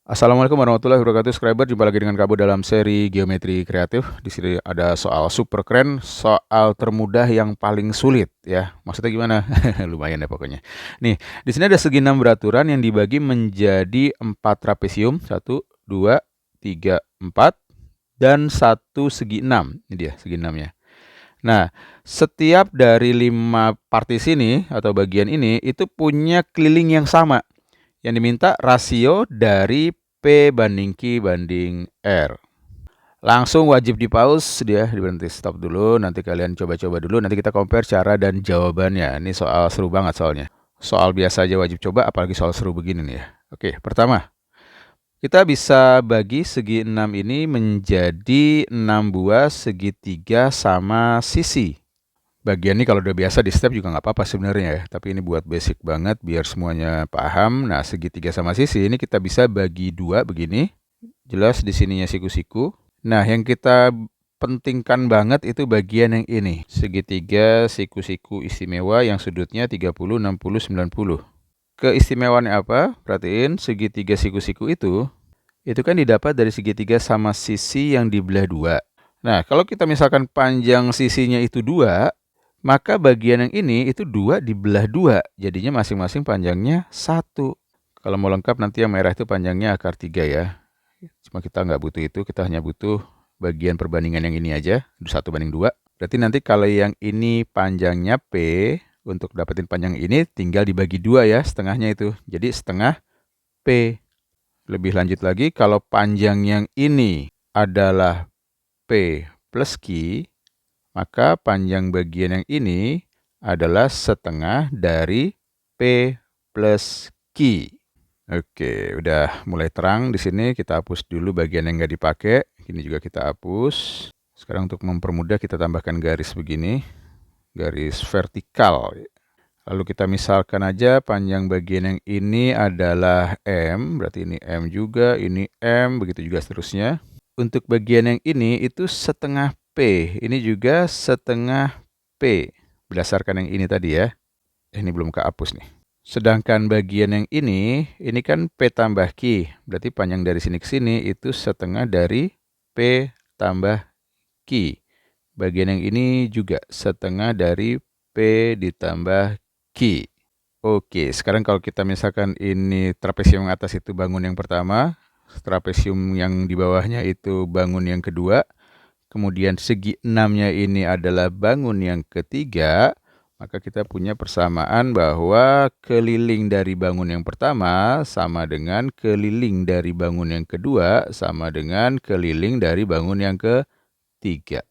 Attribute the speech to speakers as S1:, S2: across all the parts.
S1: Assalamualaikum warahmatullahi wabarakatuh, subscriber. Jumpa lagi dengan Kabo dalam seri Geometri Kreatif. Di sini ada soal super keren, soal termudah yang paling sulit ya. Maksudnya gimana? Lumayan ya pokoknya. Nih, di sini ada segi 6 beraturan yang dibagi menjadi 4 trapesium, 1, 2, 3, 4 dan 1 segi 6. Ini dia segi 6-nya. Nah, setiap dari 5 partisi ini atau bagian ini itu punya keliling yang sama. Yang diminta rasio dari P banding Q banding R. Langsung wajib di pause dia, diberhenti stop dulu. Nanti kalian coba-coba dulu. Nanti kita compare cara dan jawabannya. Ini soal seru banget soalnya. Soal biasa aja wajib coba, apalagi soal seru begini nih ya. Oke, pertama. Kita bisa bagi segi 6 ini menjadi 6 buah segitiga sama sisi. Bagian ini kalau udah biasa di step juga nggak apa-apa sebenarnya ya. Tapi ini buat basic banget biar semuanya paham. Nah, segitiga sama sisi ini kita bisa bagi dua begini. Jelas di sininya siku-siku. Nah, yang kita pentingkan banget itu bagian yang ini. Segitiga siku-siku istimewa yang sudutnya 30, 60, 90. Keistimewaannya apa? Perhatiin segitiga siku-siku itu kan didapat dari segitiga sama sisi yang dibelah dua. Nah, kalau kita misalkan panjang sisinya itu 2, maka bagian yang ini itu 2 dibelah 2. Jadinya masing-masing panjangnya 1. Kalau mau lengkap nanti yang merah itu panjangnya akar 3 ya. Cuma kita nggak butuh itu, kita hanya butuh bagian perbandingan yang ini aja, 1:2. Berarti nanti kalau yang ini panjangnya P, untuk dapetin panjang ini tinggal dibagi 2 ya, setengahnya itu. Jadi setengah P. Lebih lanjut lagi, kalau panjang yang ini adalah P plus Q, maka panjang bagian yang ini adalah setengah dari P plus Q. Oke, udah mulai terang di sini. Kita hapus dulu bagian yang nggak dipakai. Ini juga kita hapus. Sekarang untuk mempermudah kita tambahkan garis begini. Garis vertikal. Lalu kita misalkan aja panjang bagian yang ini adalah M. Berarti ini M juga, ini M, begitu juga seterusnya. Untuk bagian yang ini itu setengah P. Ini juga setengah P. Berdasarkan yang ini tadi ya. Ini belum kehapus nih. Sedangkan bagian yang ini kan P tambah Q. Berarti panjang dari sini ke sini itu setengah dari P tambah Q. Bagian yang ini juga setengah dari P ditambah Q. Oke, sekarang kalau kita misalkan ini trapesium yang atas itu bangun yang pertama, trapesium yang di bawahnya itu bangun yang kedua, kemudian segi 6-nya ini adalah bangun yang ketiga, maka kita punya persamaan bahwa keliling dari bangun yang pertama sama dengan keliling dari bangun yang kedua sama dengan keliling dari bangun yang ketiga.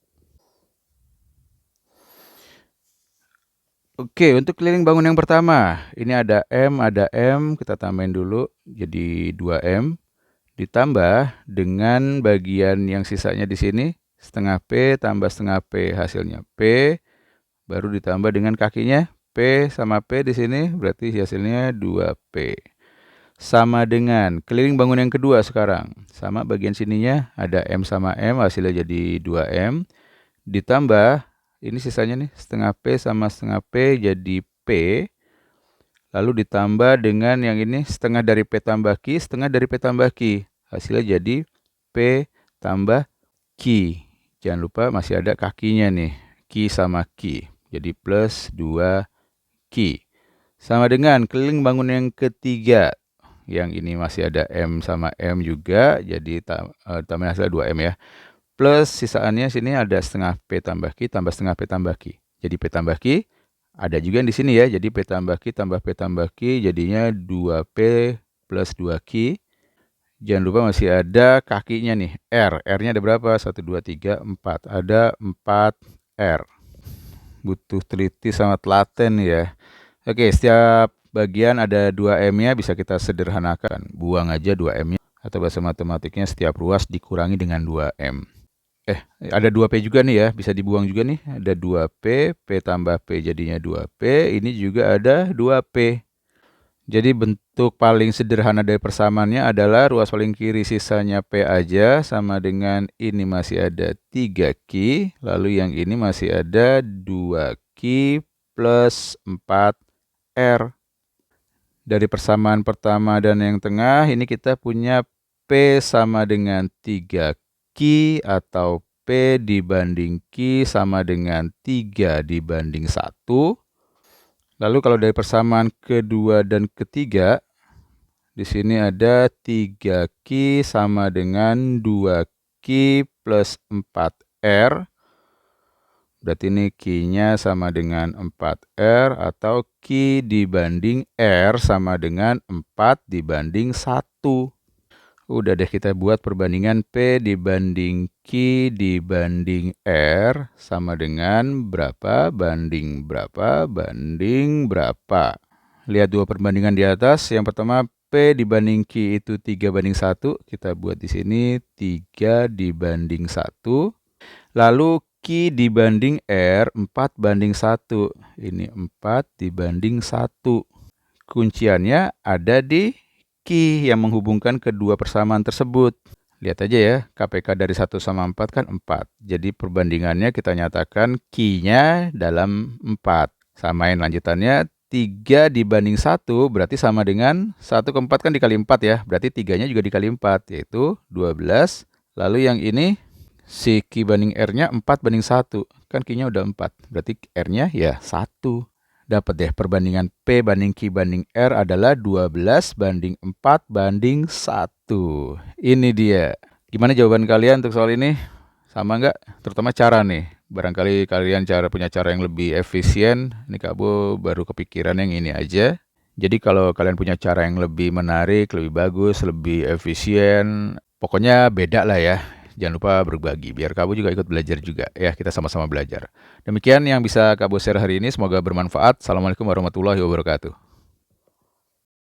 S1: Oke, untuk keliling bangun yang pertama, ini ada M, kita tambahin dulu jadi 2M. Ditambah dengan bagian yang sisanya di sini, setengah P tambah setengah P, hasilnya P. Baru ditambah dengan kakinya, P sama P di sini, berarti hasilnya 2P. Sama dengan keliling bangun yang kedua sekarang. Sama bagian sininya, ada M sama M, hasilnya jadi 2M. Ditambah, ini sisanya nih, setengah P sama setengah P jadi P. Lalu ditambah dengan yang ini, setengah dari P tambah Q, setengah dari P tambah Q. Hasilnya jadi P tambah Q. Jangan lupa masih ada kakinya nih, Q sama Q. Jadi plus 2Q. Sama dengan keliling bangun yang ketiga. Yang ini masih ada M sama M juga. Jadi tambah hasilnya 2M ya. Plus sisaannya sini ada setengah P tambah Q tambah setengah P tambah Q. Jadi P tambah Q. Ada juga yang di sini ya. Jadi P tambah Q tambah P tambah Q jadinya 2P plus 2Q. Jangan lupa masih ada kakinya nih, R. R-nya ada berapa? 1, 2, 3, 4. Ada 4R. Butuh teliti sama telaten ya. Oke, setiap bagian ada 2M-nya bisa kita sederhanakan. Buang aja 2M-nya. Atau bahasa matematiknya setiap ruas dikurangi dengan 2M. Ada 2P juga nih ya. Bisa dibuang juga nih. Ada 2P. P tambah P jadinya 2P. Ini juga ada 2P. Jadi bentuk paling sederhana dari persamaannya adalah ruas paling kiri sisanya P aja sama dengan ini masih ada 3Q, lalu yang ini masih ada 2Q plus 4R. Dari persamaan pertama dan yang tengah ini kita punya P sama dengan 3Q atau P dibanding Q sama dengan 3 dibanding 1. Lalu kalau dari persamaan kedua dan ketiga, di sini ada 3Q sama dengan 2Q plus 4R. Berarti ini Q-nya sama dengan 4R atau Q dibanding R sama dengan 4 dibanding 1. Udah deh, kita buat perbandingan P dibanding Q dibanding R sama dengan berapa banding berapa banding berapa. Lihat dua perbandingan di atas. Yang pertama P dibanding Q itu 3 banding 1. Kita buat di sini 3 dibanding 1. Lalu Q dibanding R 4 banding 1. Ini 4 dibanding 1. Kunciannya ada di Q yang menghubungkan kedua persamaan tersebut. Lihat aja ya, KPK dari 1 sama 4 kan 4. Jadi perbandingannya kita nyatakan Q-nya dalam 4. Samain lanjutannya 3 dibanding 1 berarti sama dengan 1 ke 4 kan dikali 4 ya. Berarti 3-nya juga dikali 4 yaitu 12. Lalu yang ini si Q banding R-nya 4 banding 1. Kan Q-nya udah 4. Berarti R-nya ya 1. Dapat deh perbandingan P banding Q banding R adalah 12 banding 4 banding 1. Ini dia. Gimana jawaban kalian untuk soal ini? Sama nggak? Terutama cara nih. Barangkali kalian punya cara yang lebih efisien. Ini Kak baru kepikiran yang ini aja. Jadi kalau kalian punya cara yang lebih menarik, lebih bagus, lebih efisien, pokoknya beda lah ya. Jangan lupa berbagi, biar Kak juga ikut belajar juga. Ya, kita sama-sama belajar. Demikian yang bisa Kak share hari ini, semoga bermanfaat. Assalamualaikum warahmatullahi wabarakatuh.